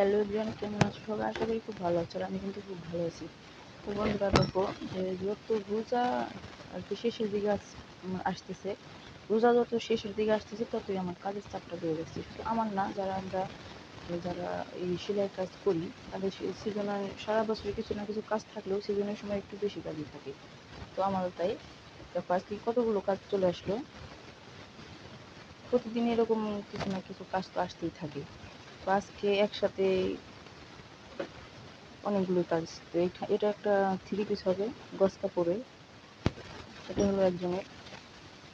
Hello everyone, কেমন আছো সবাই? আশা করি খুব ভালো আছো। আর আমি কিন্তু খুব ভালো আছি। তো বন্ধুরা দেখো, যে যত রোজা আর কি শেষের দিকে আসতেছে, রোজা যত শেষের দিকে আসতেছে ততই আমার কাজের চাপটা বেড়ে যাচ্ছে। শুধু আমার না, যারা এই সেলাই কাজ করি তাদের সিজনের সারা বছর কিছু না কিছু কাজ থাকলেও সিজনের সময় একটু বেশি কাজই থাকে। তো আমারও তাই। দেখো আজকে কতগুলো কাজ চলে আসলো। প্রতিদিন এরকম কিছু না কিছু কাজ তো আসতেই থাকে। তো আজকে একসাথে অনেকগুলো কাজ। তো এটা একটা থ্রি পিস হবে গস কাপড়ের। এটা হলো একজনের।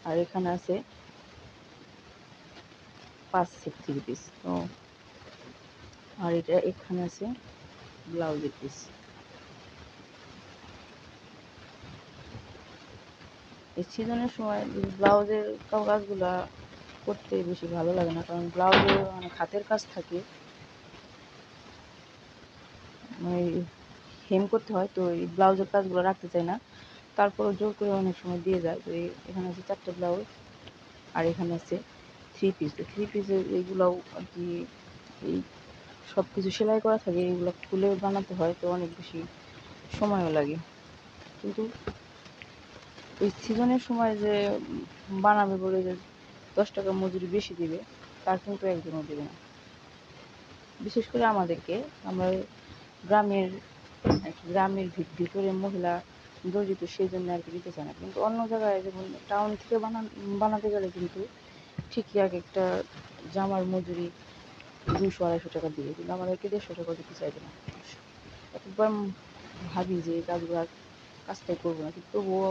আর এখানে আছে 5 সেট থ্রি পিস। তো আর এটা এখানে আছে ব্লাউজের পিস। এই সিজনের সময় ব্লাউজের কাজগুলা করতে বেশি ভালো লাগে না, কারণ ব্লাউজে অনেক হাতের কাজ থাকে, মানে হেম করতে হয়। তো এই ব্লাউজের কাজগুলো রাখতে চাই না, তারপরও জোর করে অনেক সময় দিয়ে যায়। তো এখানে আছে 4টে ব্লাউজ, আর এখানে আছে থ্রি পিস। তো থ্রি পিসের এইগুলোও আর কি এই সব কিছু সেলাই করা থাকে, এগুলো খুলে বানাতে হয়, তো অনেক বেশি সময়ও লাগে। কিন্তু ওই সিজনের সময় যে বানাবে বলে যে 10 টাকা মজুরি বেশি দিবে, তার কিন্তু একজনও দেবে না। বিশেষ করে আমরা গ্রামের গ্রামের ভিতরে মহিলা দর্জি, তো সেই জন্য আর কি দিতে চায় না। কিন্তু অন্য জায়গায় যেমন টাউন থেকে বানাতে গেলে কিন্তু ঠিকই এক একটা জামার মজুরি 200-250 টাকা দিবে, কিন্তু আমাদেরকে 150 টাকা দিতে চাইবে না। একবার ভাবি যে কাজটাই করবো না, কিন্তু তবুও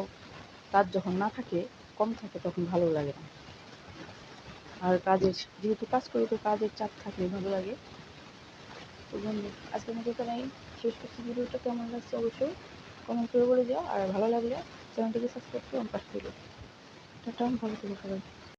কাজ যখন না থাকে, কম থাকে, তখন ভালো লাগে না। আর যেহেতু কাজ করি, তো কাজের চাপ থাকলে ভালো লাগে। তো বন্ধু, আজকের মতো এখানেই শেষ করছি। ভিডিওটা কেমন লাগছে অবশ্যই কমেন্ট করে বলে যাও, আর ভালো লাগলে চ্যানেলটিকে সাবস্ক্রাইব করে আমার পাশে থেকো। টাটা, ভালো থেকো সবাই।